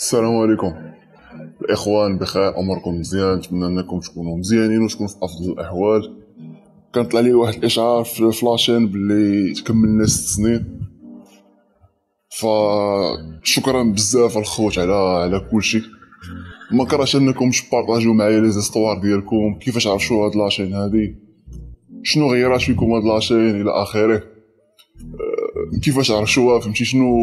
السلام عليكم الاخوان، بخير؟ اموركم مزيان؟ نتمنى انكم تكونوا مزيانين وتكونوا في افضل الاحوال. كان طلع لي واحد الاشعار في لاشين باللي تكملنا 6 سنين، فشكرا بزاف الخوت على كلشي. ما كرهتش انكم تبارطاجيو معايا لي زيستوار ديالكم، كيفاش عرفتوا هاد لاشين هادي، شنو غيرات فيكم هاد لاشين الى اخره، كيفاش عرفتوها، فهمتي شنو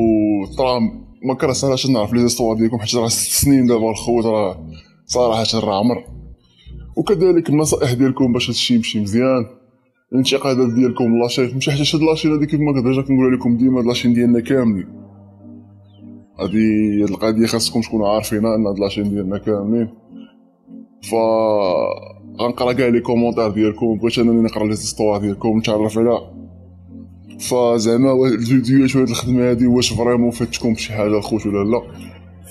طرا. ما كرهتش نعرف لي زيستوار ديالكم، حيت راه 6 سنين دابا الخوت، راه صراحه راه عمر. وكذلك النصائح ديالكم باش هادشي يمشي مزيان، الانتقادات ديالكم لاشين، ماشي حيت هاد لاشين هادي كيف ما كنرجع كنقول لكم ديما، هاد لاشين ديالنا كاملين. هادي القضيه خاصكم تكونوا عارفينها، ان هاد لاشين ديالنا كاملين. غنقرا كاع لي كومونتير ديالكم، بغيت انني نقرا لي زيستوار ديالكم نتعرف على فزعما الفيديوهات وهاد الخدمه هادي واش فريمون فاتكم بشي حاجه الخوت ولا لا.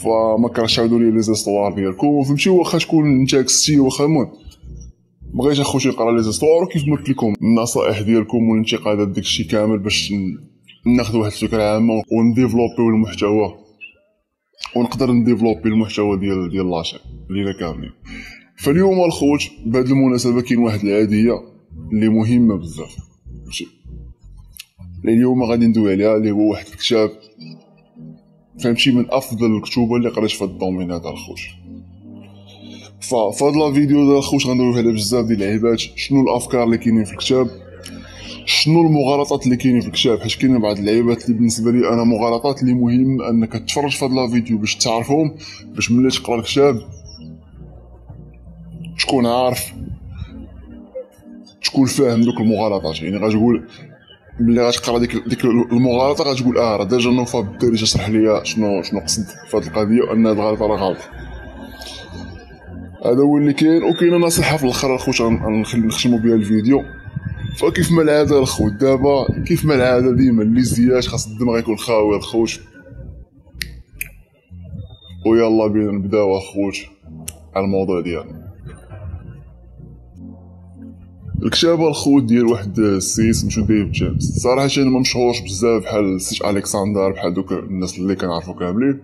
فما كرهتش عاودوا لي لي زيستوار ديالكم، فهمتي، واخا تكون نتا كستي، واخا المهم بغيت اخوتي نقرا لي زيستوار، وكيف ما قلت لكم النصائح ديالكم والانتقادات داكشي كامل، باش ناخذ واحد الفكره عامه ونديفلوبيو المحتوى، ونقدر نديفلوبي المحتوى ديال لاشين لينا كاملين. فاليوم الخوت بهذه المناسبه كاين واحد العاديه اللي مهمه بزاف، ماشي اليوم غادي ندوي عليها، اللي هو واحد الكتاب فهمتي من افضل الكتب اللي قريت في هذا الدومين هذا الخوت. فهاد لا فيديو ديال الخوت غندوي على بزاف ديال العيبات، شنو الافكار اللي كاينين في الكتاب، شنو المغالطات اللي كاينين في الكتاب، حيت كاينين بعض العيبات اللي بالنسبه لي انا مغالطات اللي مهم انك تتفرج في هاد لا فيديو باش تعرفهم، باش ملي تقرا الكتاب تكون عارف، تكون فاهم دوك المغالطات. يعني غتقول ملي غتقرا ديك المغالطه غتقول راه ديجا نوفا بالدارجه شرح ليا شنو قصد في هاد القضيه، وان هاد الغلطه راه غلط. هذا هو اللي كاين. وكاينه نصيحه في الاخر الخوت نختموا بها الفيديو. فكيف ما العاده الخوت، دابا كيف ما العاده ديما اللي زياش خاص الدماغ يكون خاوي الخوت. ويلا بينا نبداو الخوت على الموضوع ديالنا. الكتاب الخوت ديال واحد السيد سميتو ديف جيمس، صراحه ما مشهورش بزاف بحال سيت الكسندر، بحال دوك الناس اللي كنعرفو كاملين،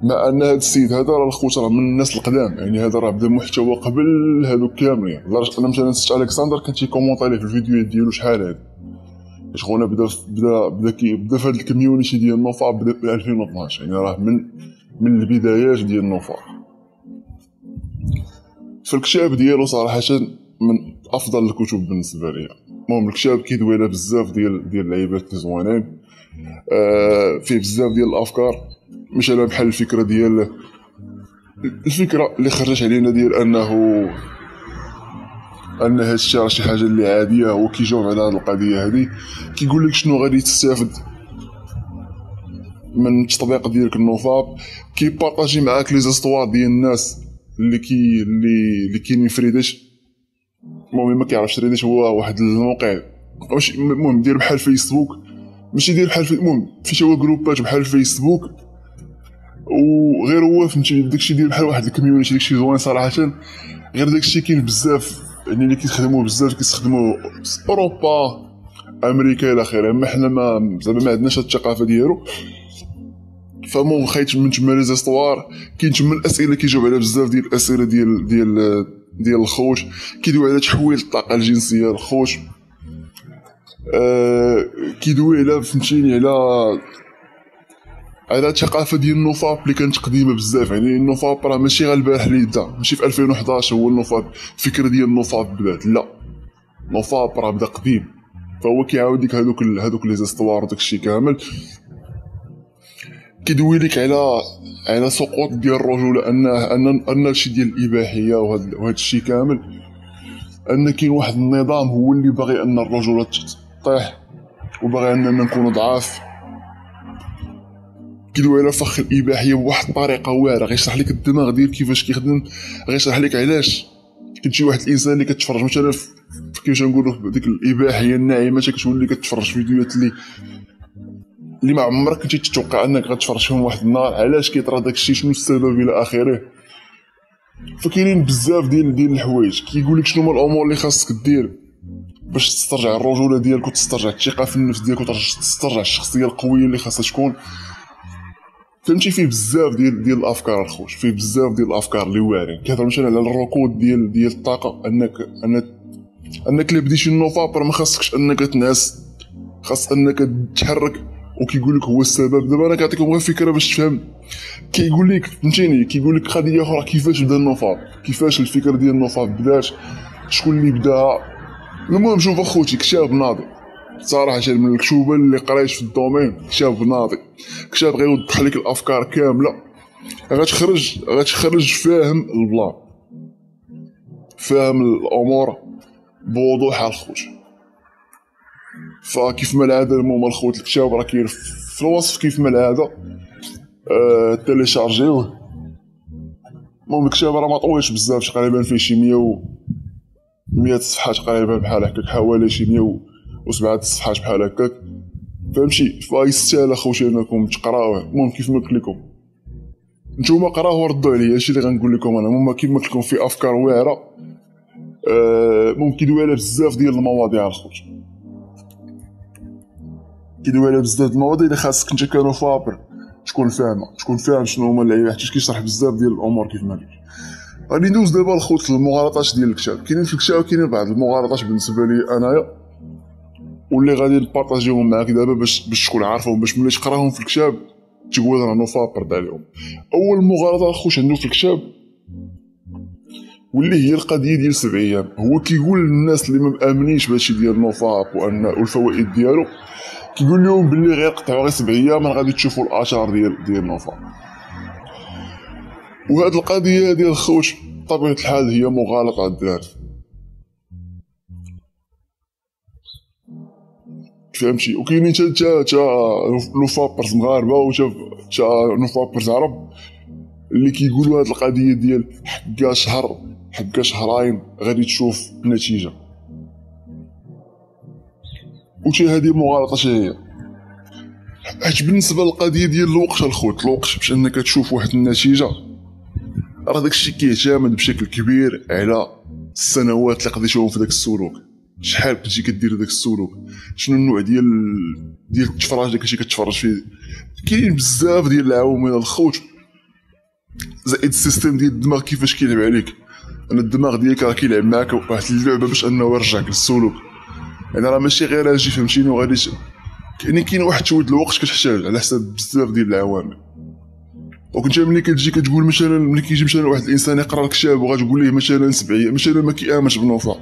مع ان هذا السيد هذا راه الخوت راه من الناس القدام. يعني هذا راه بدا محتوى قبل هذوك كاملين، لدرجه ان مثلا سيت الكسندر كان تيكومونطي ليه في الفيديوهات ديالو شحال هادي. شغونا بدا في هذا الكوميونيتي ديال نوفا بدا في 2012، يعني راه من البدايات ديال نوفا. فالكتاب ديالو صراحه من افضل الكتب بالنسبه لي. المهم الكتاب كيدوي على بزاف ديال اللعيبات زوينين، فيه بزاف ديال الافكار، مثلا بحال الفكره اللي خرجت علينا ديال ان هادشي راه شي حاجه اللي عاديه. هو كيجاوب على هاد القضيه هادي، كيقول لك شنو غادي تستافد من التطبيق ديالك النوفاب، كيبارطاجي معاك لي زيستوار ديال الناس اللي كاينين في ريديت. المهم ما كيعرفش ريديت هو واحد الموقع، واش المهم دير بحال فيسبوك، ماشي دير بحال المهم فيه هو جروبات بحال فيسبوك، وغير هو فهمتي داكشي ديال بحال واحد الكوميونيتي. داكشي زوين صراحه، غير داكشي كاين بزاف يعني اللي كيستخدموه اوروبا، امريكا الى اخره، اما حنا ما عندناش هاد الثقافه ديالو. فمون خيت من تما لي زيستوار، كاين تما الاسئله كيجاوب على بزاف ديال الاسئله ديال الخوت، كيدوي على تحويل الطاقه الجنسيه الخوت، كيدوي على فهمتيني على الثقافه ديال النوفاب اللي كانت قديمه بزاف. يعني النوفاب راه ماشي غير البارح اللي بدا، ماشي في 2011 هو النوفاب الفكره ديال النوفاب بدات، لا النوفاب راه بدا قديم. فهو كيعاود لك هذوك لي زيستوار وداكشي كامل، كيدوي لك على سقوط ديال الرجوله، ان شي ديال الاباحيه وهذا الشيء كامل، ان كاين واحد النظام هو اللي باغي ان الرجوله تطيح، وباغي اننا نكونوا ضعاف. كيدوي على فخ الاباحيه بواحد الطريقه واعره، غيشرح لك الدماغ ديال كيفاش كيخدم، غيشرح لك علاش كنتي واحد الانسان اللي كتفرج مثلا كيفاش نقولوا ديك الاباحيه الناعمه، كتولي كتفرج فيديوهات اللي ما عمرك كنتي تتوقع انك غتفرج فيهم واحد النهار، علاش كيطرا داكشي، شنو السبب الى اخره. فكاينين بزاف ديال الحوايج، كيقول لك شنو هما الامور اللي خاصك دير باش تسترجع الرجوله ديالك، وتسترجع الثقه في النفس ديالك، وتسترجع الشخصيه القويه اللي خاصها تكون. فهمتي فيه بزاف ديال الافكار الخوت، فيه بزاف ديال الافكار اللي واعرين. كيهضر مثلا على الركود ديال الطاقه، انك الا بديتي نوفابر ما خاصكش انك تنعس، خاص انك تتحرك. وكيقول لك هو السبب. دابا انا كنعطيكم غير فكره باش تفهم. كيقول لك فهمتيني، كيقول لك قضيه اخرى كيفاش بدا النوفاب، كيفاش الفكره ديال النوفاب بدات، شكون اللي بداها. المهم شوف اخوتي، كتاب ناضي صراحه من الكتوبه اللي قريت في الدومين. كتاب ناضي، كتاب غيوضح لك الافكار كامله، غتخرج فاهم البلان، فاهم الامور بوضوح الخوت. فكيف ما العاده المهم الخوت الكتاب راه كاين في الوصف كيف ما العاده. تيليشارجيوه. المهم الكتاب راه ما طويلش بزاف، تقريبا فيه شي 100 صفحه تقريبا بحال هكاك، حوالي شي 107 صفحات بحال هكاك، فهمتي. فيستاهل اخوتي انكم تقراوه. المهم كيف ما قلت لكم نتوما قراوه وردوا عليا، هادشي اللي غنقول لكم انا. المهم كيف ما قلت لكم فيه افكار واعره، ممكن يدوي على بزاف ديال المواضيع الخوت، كيدوي على بزاف ديال المواضيع اللي خاصك انت كنوفابر تكون فاهم شنو هما اللعيبه، حيت كيشرح بزاف ديال الامور كيف ما قلت. غادي ندوز دابا الخوت للمغالطات ديال الكتاب. كاينين في الكتاب كاينين بعض المغالطات بالنسبه لي انايا، واللي غادي نبارطاجيهم معاك دابا باش تكون عارفهم، باش ملي تقراهم في الكتاب تقول راه نوفابر عليهم. اول مغالطه الخوت عنده في الكتاب واللي هي القضيه ديال 7 ايام. هو كيقول للناس اللي ما مامنينش بهادشي ديال نوفاب والفوائد ديالو، كيقول لهم باللي غير قطعوا غير 7 ايام راه غادي تشوفوا الاثار ديال نوفابر. وهاد القضيه ديال الخوت بطبيعه الحال هي مغالطه الدراري، فهمتي. وكاينين تا نوفابرز مغاربه وتا نوفابرز عرب اللي كيقولوا هاد القضيه ديال حكا شهر حكا شهرين غادي تشوف النتيجه. وتي هادي مغالطه هي، حيت بالنسبه للقضيه ديال الوقت الخوت، الوقت باش انك تشوف واحد النتيجه راه داكشي كيعتمد بشكل كبير على السنوات اللي قضيتهم في داك السلوك. شحال كنتي كدير داك السلوك، شنو النوع ديال التفرج اللي كنتي كتفرج فيه. كاين بزاف ديال العوامل الخوت، زائد السيستم ديال الدماغ كيفاش كيلعب عليك. انا الدماغ ديالك راه كيلعب معاك واحد اللعبه باش انه يرجعك للسلوك. يعني راه ماشي غير اجي فهمتيني وغادي يعني كاين واحد شويه الوقت كتحتاج على حساب بزاف ديال العوامل. وكنت ملي كتجي كتقول مثلا ملي كيجي مثلا واحد الانسان يقرا الكتاب وغتقول ليه مثلا 7 ايام، مثلا ما كيامنش بنوفا،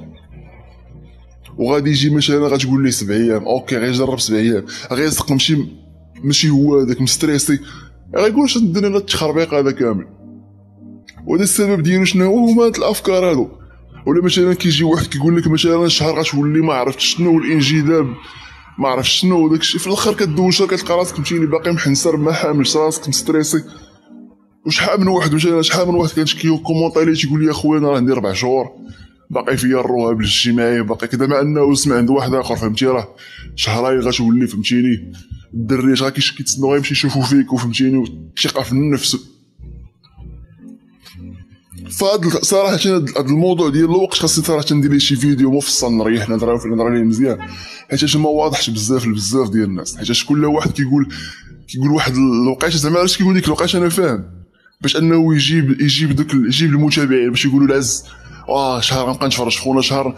وغادي يجي مثلا غتقول ليه 7 ايام اوكي غيجرب 7 ايام، غيزق ماشي هو هذاك مستريسي، غيقول شنو الدنيا التخربيق هذا كامل. وهذا السبب ديالو شنو هو؟ هما هاد الافكار هادو. ولا مثلا كيجي واحد كيقول لك مثلا شهر غتولي ما عرفتش شنو الانجذاب ما عرفتش شنو داكشي، في الاخر كدوش كتلقى راسك فهمتيني باقي محنسر ما حاملش راسك مستريسي. وشحال من واحد مثلا كان كومونطي لي تيقول لي اخويا انا راه عندي 4 شهور باقي فيا الرهاب الاجتماعي باقي كذا، مع انه سمع عند واحد اخر فهمتي راه شهرين غتولي فهمتيني الدريات غا كيتسناو غيمشي يشوفوا فيك وفهمتيني والثقه في النفس. فهاد صراحه هاد الموضوع ديال الوقت خاصني صراحه ندير ليه شي فيديو مفصل نريح نهضر عليه مزيان، حيت ما واضحش بزاف ديال الناس. حيت كل واحد كيقول واحد الوقيته، زعما علاش كيقول ديك الوقيته انا فاهم باش انه يجيب المتابعين باش يقولوا العز شهر غنبقى نتفرج خونا شهر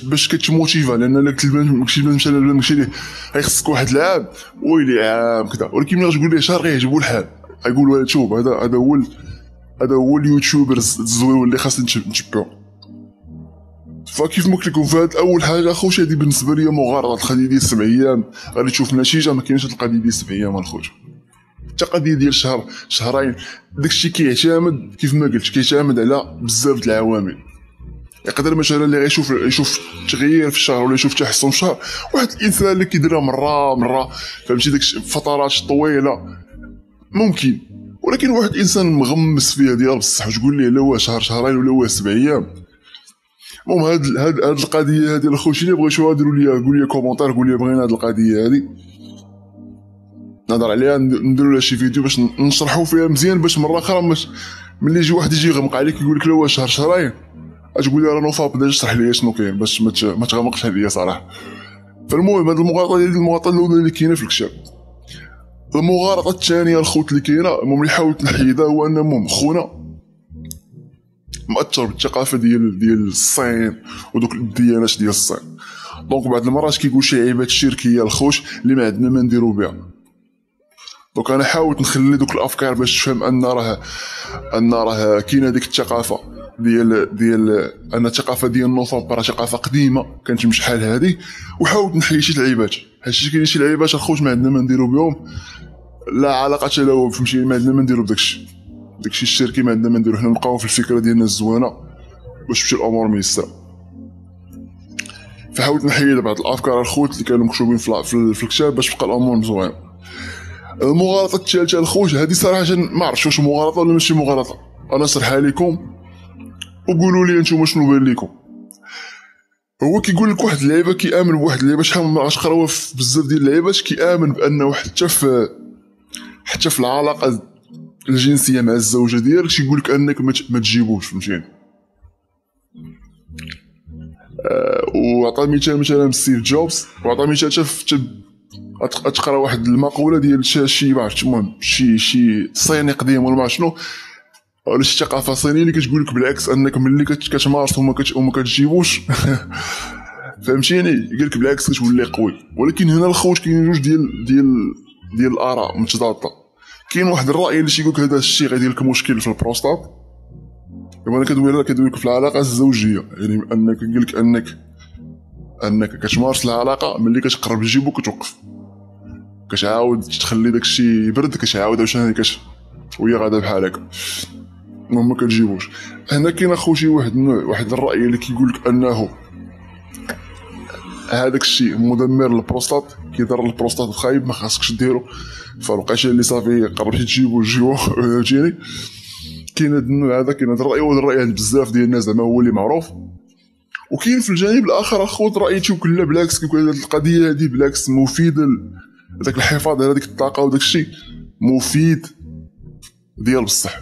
باش كتموتيفا. لان الا كتبان مثلا ماشي ليه خصك واحد العام ويلي عام كذا، ولكن ملي تقول ليه شهر غيعجبو الحال غيقولوا شوف هذا هو اليوتيوبرز الزويون اللي خاصني نتبعو. فكيف ما قلت لكم فهاد اول حاجه اخوتي هذه بالنسبه لي مغالطه. القضيه ديال 7 ايام غادي تشوف نتيجه، ما كاينش القضيه ديال 7 ايام الخوت. حتى قضيه ديال شهر شهرين داكشي كيعتمد كيف ما قلت كيعتمد على بزاف د العوامل. يقدر مثلا اللي يشوف تغيير في الشهر ولا يشوف تحسن في الشهر، واحد الانسان اللي كيديرها مره فهمتي داك فترات طويله ممكن، ولكن واحد الانسان مغمس فيها ديال بصح وتقول ليه لا هو شهر شهرين ولا هو 7 ايام. المهم هاد القضيه هذه الخوت اللي بغيتوها ديروا لي قول لي كومونتير، قول لي بغينا هاد القضيه هذه نهضر عليها نديروا لها شي فيديو باش نشرحوا فيها مزيان، باش مره اخرى ملي يجي واحد يجي يغمق عليك يقول لك لا هو شهر شهرين تقول لي راه نوفا بدا يشرح لي شنو كاين باش ما تغمقش عليا صراحه. فالمهم هاد المغالطه الاولى اللي كاينه في الكتاب المغالطه الثانيه الخوت اللي كاينه المهم اللي حاولت نحيدها هو ان المهم خونا مأثر بالثقافه ديال الصين ودوك الديانات ديال الصين. دونك بعض المرات كيقول شي عيبات شركيه الخوش اللي ما عندنا ما نديرو بها. دونك انا حاولت نخلي دوك الافكار باش تفهم ان راه كاينه ديك الثقافه ديال ان الثقافه ديال النصب راه ثقافه قديمه كانت شحال هذه، وحاولت نحيي شي العيبات. هادشي كاين شي العيبات الخوت ما عندنا ما نديرو بهم، لا علاقه له فهمتي، ما عندنا ما نديرو بداكشي الشركي ما عندنا ما نديرو، حنا نبقاو في الفكره ديالنا الزوينه باش تمشي الامور ميسره. فحاولت نحيد بعض الافكار الخوت اللي كانوا مكتوبين في الكتاب باش تبقى الامور مزوينه. المغالطه الثالثه الخوت هذه صراحه ما عرفتش واش مغالطه ولا ماشي مغالطه، انا نشرحها لكم وقولوا لي نتوما شنو بان لكم. هو كيقول لك واحد اللعيبه كيامن بواحد اللعيبه، شحال من مره قراوها في بزاف ديال اللعيبات، كيامن بانه حتى في العلاقه الجنسيه مع الزوجه ديالك كيقول لك انك ما تجيبوش، فهمتيني. وعطى مثلا ستيف جوبز، وعطى مثال تقرا واحد المقوله ديال شي ما عرفتش، المهم شي صيني قديم ولا ما شنو، ولا شي ثقافه صينيه اللي كتقول لك بالعكس انك ملي كتمارس وما كتجيبوش فهمتيني، يقول لك بالعكس كتولي قوي. ولكن هنا الخوت كاين جوج ديال الاراء متضاده. كاين واحد الراي اللي تيقول لك هذا الشيء غيدير لك مشكل في البروستات، وانا كدوي لك في العلاقه الزوجيه، يعني انك يقول لك انك كتمارس العلاقه ملي كتقرب تجيبو كتوقف، كتعاود تخلي داكشي يبرد، كتعاود عاوتاني وهي غادا بحال هكا ما كتجيبوش. هنا كاين اخوتي واحد الراي اللي كيقول لك انه هذاك الشيء مدمر للبروستات، كيضر البروستات وخايب ما خاصكش ديرو، فالوقيته اللي صافي قربتي تجيبو فهمتيني. كاين هذا النوع هذا، كاين هذا الراي، وهذا الراي عند بزاف ديال الناس زعما هو اللي معروف. وكاين في الجانب الاخر اخوت راي تيقول لا بالعكس، كيقول هذه القضيه هذه بالعكس مفيده داك الحفاظ على ديك الطاقه وداك الشيء مفيد ديال بصح،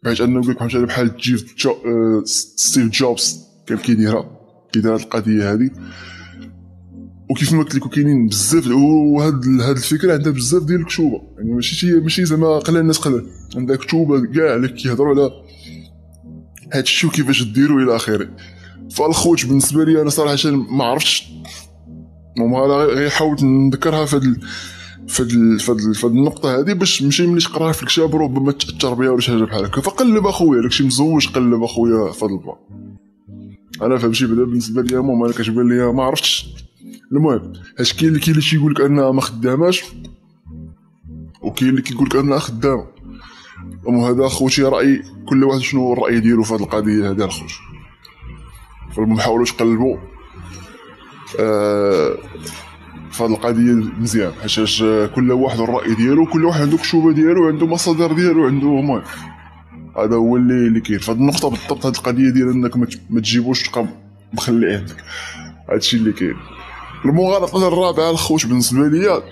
بحيث انه يقول لك بحال ستيف جوبز كان كيدير هذه القضيه هذه. وكيف ما قلت لكم كاينين بزاف، وهاد الفكره عندها بزاف ديال الكتوبه، يعني ماشي زعما قلال الناس قلال، عندها كتوبه كاع اللي كيهضروا على هادشي وكيفاش ديروا الى اخره. فالخوت بالنسبه لي انا صراحه ما عرفتش، المهم غير حاولت نذكرها في النقطه هذه باش ماشي ملي تقراها في الكتاب ربما تاثر بها ولا شي حاجه بحال هكا. فقلب اخويا داكشي مزوج، قلب اخويا في هذا الباب. انا فهمتي بدا بالنسبه لي المهم انا كتبان لي ما عرفتش. المهم اش كاين اللي تيقول لك انها ما خداماش، وكاين اللي كيقول لك انها خدامه. هذا خوتي راي كل واحد شنو هو الراي ديالو في هذه القضيه هذه الخوت. فالمهم حاولوا تقلبوا في هذه القضيه مزيان، حيت كل واحد الراي ديالو، كل واحد عنده كتوبه ديالو، عنده مصادر ديالو، عنده المهم هذا هو اللي كاين في هذه النقطه بالضبط. هذه القضيه ديال انك ما تجيبوش تبقى مخلي عندك، هادشي اللي كاين. المغالطه الرابعه الخوت بالنسبه ليا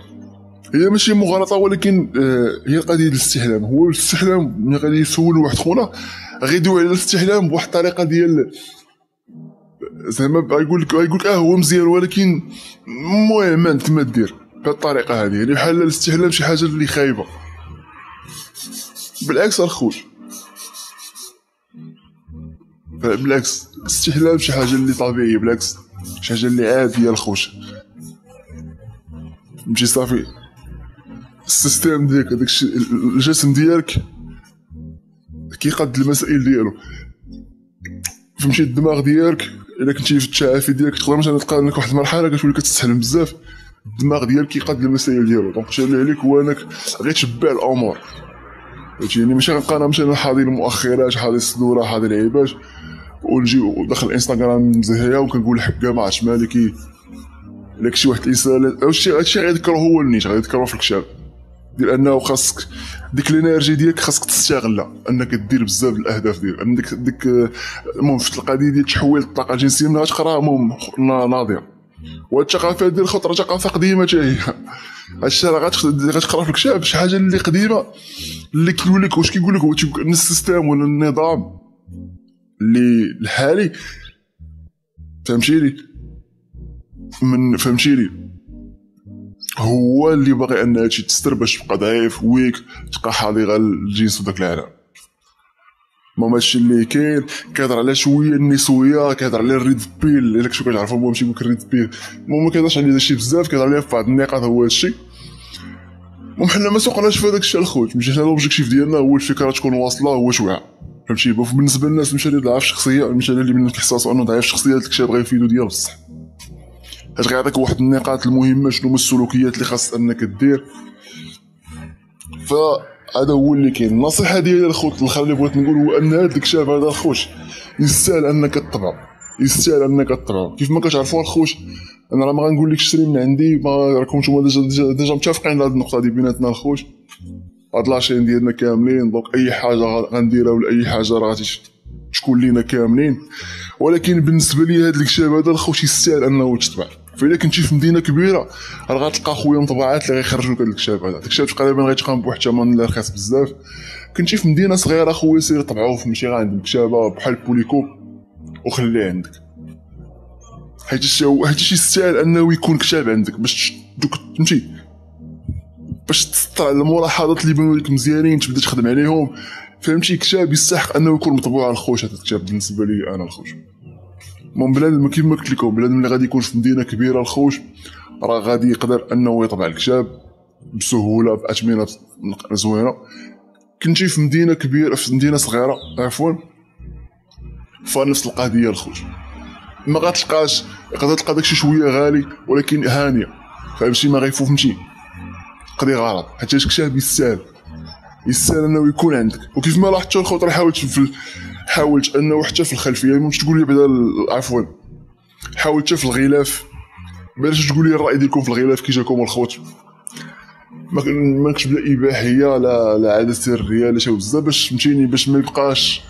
هي ماشي مغالطه، ولكن هي قضيه الاستحلام. هو الاستحلام ملي غادي يسول واحد خونا غيدوي على الاستحلام بواحد الطريقه ديال زعما يقول لك هو مزيان، ولكن المهم انت ما دير بهذه الطريقه هذه، يعني بحال الاستحلام شي حاجه اللي خايبه. بالعكس الخوت، بالعكس الاستحلام شي حاجه اللي طبيعيه، بالعكس شي حاجه اللي عاديه الخوت. فهمتي صافي السيستم ديالك، داك الجسم ديالك كيقاد المسائل ديالو. فهمتي الدماغ ديالك الا كنتي في التعافي ديالك تقدر مثلا تلقى لك واحد المرحله كتولي كتستحلم بزاف، الدماغ ديالك كيقاد المسائل ديالو. دونك شي اللي عليك هو انك غير تشبع الامور، فهمتيني. ماشي غنبقى انا مثلا حاضر المؤخرات، حاضر الصدوره، حاضر العيبات، ونجي وداخل الانستغرام مزهيه وكنقول حكا ما عرفتش مالك. لك شي واحد الانسان هادشي غيذكره هو النيت، غيذكره في الكتاب ديال انه خاصك ديك الانرجي ديالك خاصك تستغلها، انك دير بزاف الاهداف ديالك، عندك ديك المهم في القضيه ديال تحويل الطاقه الجنسيه منها تقراها المهم ناضيه. والثقافه ديال الخطره ثقافه قديمه حتى هي. هادشي راه غتقرا في الكتاب شي حاجه اللي قديمه، اللي كيقول لك واش كيقول لك هو ان السيستم ولا النظام اللي الحالي فهمتيني هو اللي باغي ان هادشي تستر باش تبقى ضعيف ويك، تبقى حاضره الجنس وداك العالم. ماشي اللي كاين كيهضر على شويه النسويه، كيهضر على الريد بيل، الا كنتو كتعرفوا هو ماشي يمكن الريد بيل، المهم ما كيهضرش على داكشي بزاف، كيهضر عليه في بعض النقاط. هو هادشي المهم حنا ما سوقناش في هذاك الشيء الخوت، ماشي حنا لوبجيكتيف ديالنا هو الفكره تكون واصله هو شويه، فهمتي. بالنسبه للناس مشى اللي ضعف شخصيه، مشى اللي من كيحسوا انه ضعيف شخصيه، داك الشيء بغا يفيدو ديال بصح، حيت غيعطيك واحد النقاط المهمه شنو هما السلوكيات اللي خاص انك دير. فهذا هو اللي كاين. النصيحه ديالي الخوت الاخر اللي بغيت نقول هو ان هذا الكتاب هذا الخوت يستاهل انك تطبعو، يستاهل انك تطبعو. كيف ما كتعرفوا الخوت انا راه ما غنقول لك اشري من عندي، ما راكم نتوما ديجا متفقين على هذه النقطه دي بيناتنا الخوت. هاد لاشين ديالنا كاملين دونك اي حاجه غنديرها ولا اي حاجه راه غادي تكون لينا كاملين. ولكن بالنسبه لي هاد الكتاب هذا الخوت يستاهل انه تطبع. فإلا كنتي في مدينه كبيره راه غتلقى خويا مطبوعات اللي غيخرجوا لك هاد الكتاب هذا. الكتاب تقريبا غيتقام بواحد الثمن اللي رخيص بزاف. كنتي في مدينه صغيره خويا سير طبعوه في ماشي غير عند المكتبه بحال بوليكو وخليه عندك، حيت هادشي يستاهل انه يكون كتاب عندك باش دوك فهمتي، باش تسطر على الملاحظات اللي يبانوا لك مزيانين تبدا تخدم عليهم، فهمتي. كتاب يستحق انه يكون مطبوع على الخوت. هذا الكتاب بالنسبه لي انا الخوت، المهم بنادم كيف ما قلت لكم بنادم اللي غادي يكون في مدينه كبيره الخوت راه غادي يقدر انه يطبع الكتاب بسهوله باثمنه زوينه. كنتي في مدينه كبيره في مدينه صغيره عفوا فنفس القضيه الخوت، ما غتلقاش، يقدر تلقى داكشي شويه غالي ولكن هانيه، فهمتي. ما غيفو فهمتي قضي غلط، حيت الكتاب يستاهل انه يكون عندك. وكيف ما لاحظت الخوت راه حاولت انه حتى في الخلفيه مش تقول لي بعدا عفوا حاولت في الغلاف باش تقول لي الراي ديالكم في الغلاف كي جاكم الخوت. ما نكتب لا اباحيه لا عاده سريه لا شي بزاف باش فهمتيني، باش ما يبقاش،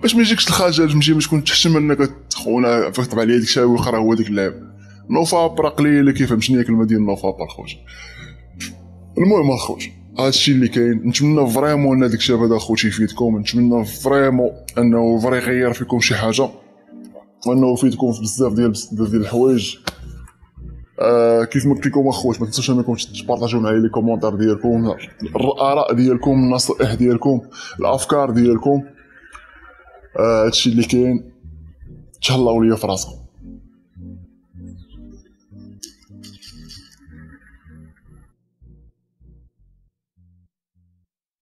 باش ما يجيكش الخجل فهمتي، باش تكون تحشم انك خونا فكتب عليا ديك الشيء واخر هو ديك اللعب نوفابر قليل كيفهم شنو هي كلمه ديال نوفابر الخوت. المهم الخوت هادشي اللي كاين. نتمنى فريمون ان هذاك الشيء هذا الخوت يفيدكم، نتمنى فريمون انه فري يغير فيكم شي حاجه وانه يفيدكم في بزاف ديال الحوايج. كيف ما قلت لكم اخوات ما تنسوش انكم تبارطاجيو معايا لي كومونتير ديالكم، الاراء ديالكم، النصائح ديالكم، الافكار ديالكم. هادشي اللي كاين. تهلاو ليا في راسكم.